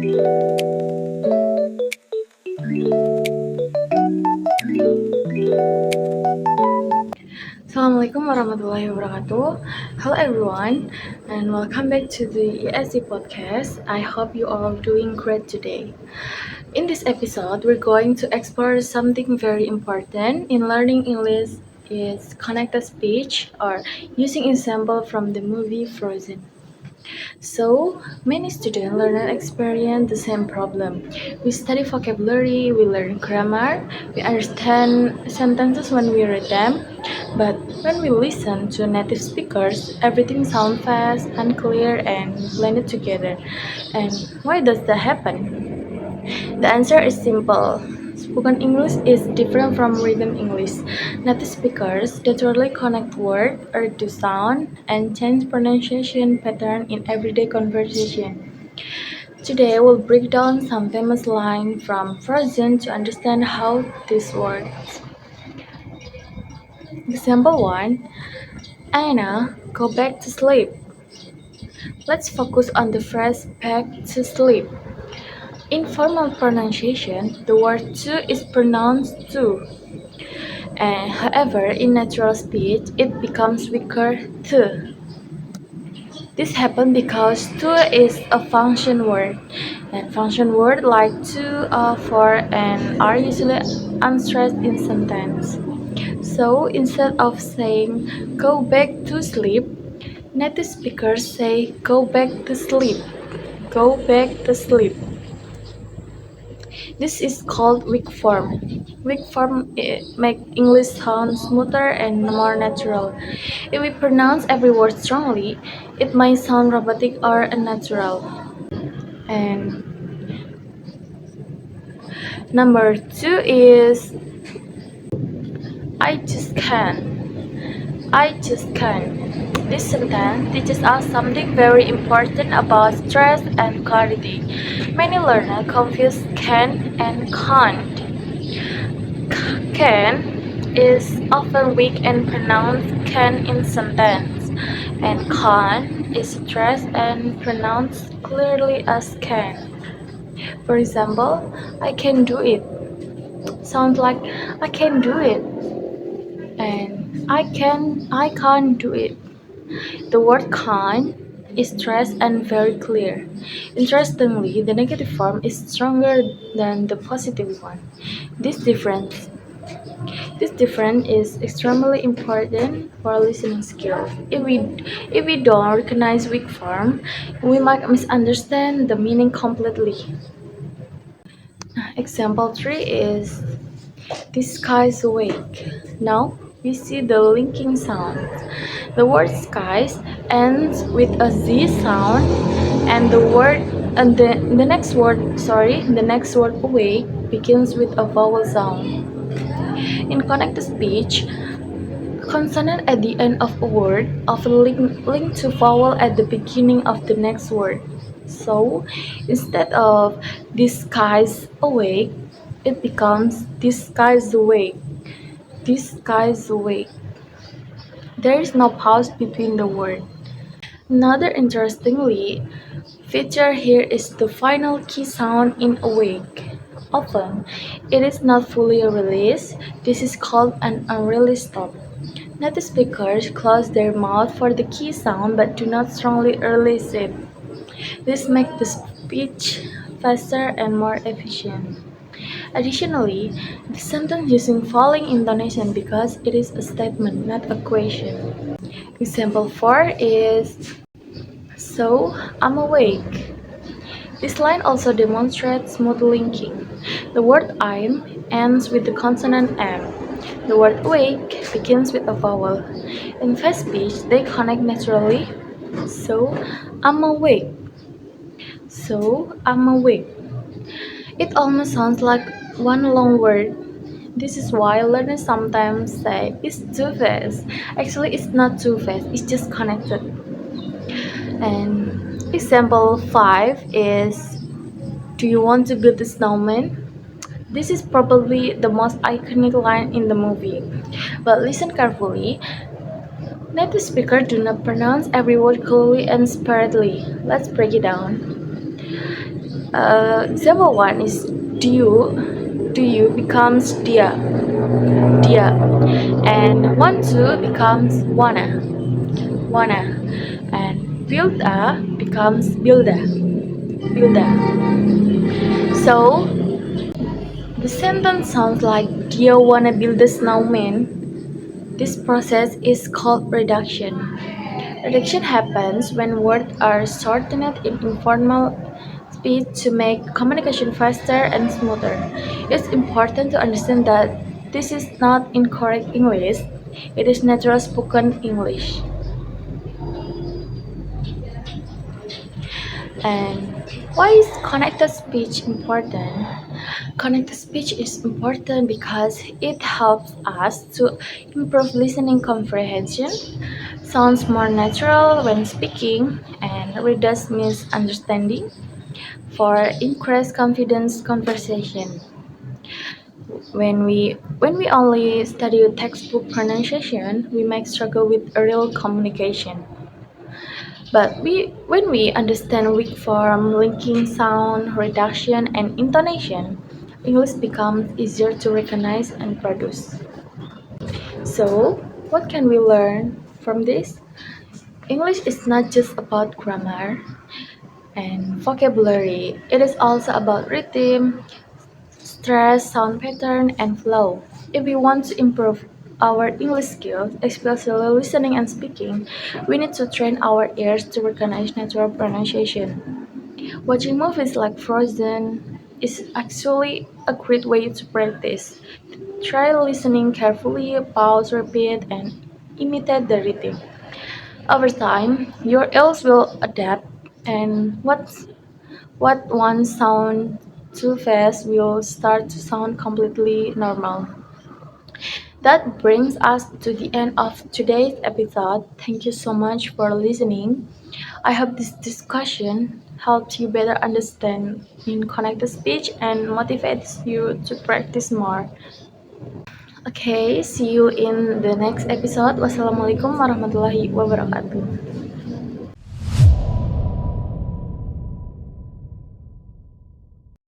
Assalamualaikum warahmatullahi wabarakatuh. Hello everyone and welcome back to the ESC podcast. I hope you all doing great today. In this episode, we're going to explore something very important in learning English is connected speech or using example from the movie Frozen. So, many students learn and experience the same problem. We study vocabulary, we learn grammar, we understand sentences when we read them, but when we listen to native speakers, everything sounds fast, unclear, and blended together. And why does that happen? The answer is simple. Spoken English is different from written English. Native speakers naturally connect words or to sound and change pronunciation pattern in everyday conversation. Today we'll break down some famous lines from Frozen to understand how this works. Example 1. Anna, go back to sleep. Let's focus on the phrase back to sleep. In formal pronunciation, the word to is pronounced to. However, in natural speech, it becomes weaker to. This happens because to is a function word, and function words like to, for, and are usually unstressed in sentence. So instead of saying go back to sleep, native speakers say go back to sleep. Go back to sleep. This is called weak form. Weak form make English sound smoother and more natural. If we pronounce every word strongly, it might sound robotic or unnatural. And number two is I just can't. I just can't. This sentence teaches us something very important about stress and clarity. Many learners confuse can and can't. Can is often weak and pronounced can in sentence, and can't is stressed and pronounced clearly as can. For example, I can do it sounds like I can do it, and I can't do it. The word can't is stressed and very clear. Interestingly, the negative form is stronger than the positive one. This difference This difference is extremely important for listening skills. If we don't recognize weak form, we might misunderstand the meaning completely. Example 3 is this sky's awake. Now we see the linking sound. The word skies ends with a Z sound and the next word awake begins with a vowel sound. In connected speech, consonant at the end of a word often link to vowel at the beginning of the next word. So, instead of this guy's awake, it becomes this guy's awake. This guy's awake. There is no pause between the word. Another interestingly feature here is the final key sound in awake. Often, it is not fully released. This is called an unreleased stop. Native speakers close their mouth for the key sound but do not strongly release it. This makes the speech faster and more efficient. Additionally, the sentence using falling intonation because it is a statement, not a question. Example 4 is so I'm awake. This line also demonstrates smooth linking. The word I'm ends with the consonant M. The word awake begins with a vowel. In fast speech, they connect naturally. So I'm awake. So I'm awake. It almost sounds like one long word. This is why learners sometimes say it's too fast. Actually, it's not too fast, it's just connected. And example 5 is do you want to build a snowman? This is probably the most iconic line in the movie. But listen carefully. Native speakers do not pronounce every word clearly and sparingly. Let's break it down. Example one is do you becomes dia, and want to becomes wanna, and build a becomes builda. So the sentence sounds like dia wanna build a snowman. This process is called reduction. Reduction happens when words are shortened in informal speech to make communication faster and smoother. It's important to understand that this is not incorrect English, it is natural spoken English. And why is connected speech important? Connected speech is important because it helps us to improve listening comprehension, sounds more natural when speaking, and reduce misunderstanding for increased confidence conversation. When we only study textbook pronunciation, we might struggle with real communication. But when we understand weak form, linking sound, reduction, and intonation, English becomes easier to recognize and produce. So, what can we learn from this? English is not just about grammar and vocabulary, it is also about rhythm, stress, sound pattern, and flow. If we want to improve our English skills, especially listening and speaking, we need to train our ears to recognize natural pronunciation. Watching movies like Frozen is actually a great way to practice. Try listening carefully, pause, repeat, and imitate the rhythm. Over time, your ears will adapt, and what once sound too fast will start to sound completely normal. That brings us to the end of today's episode. Thank you so much for listening. I hope this discussion helped you better understand in connected speech and motivates you to practice more. Okay, see you in the next episode. Wassalamualaikum warahmatullahi wabarakatuh.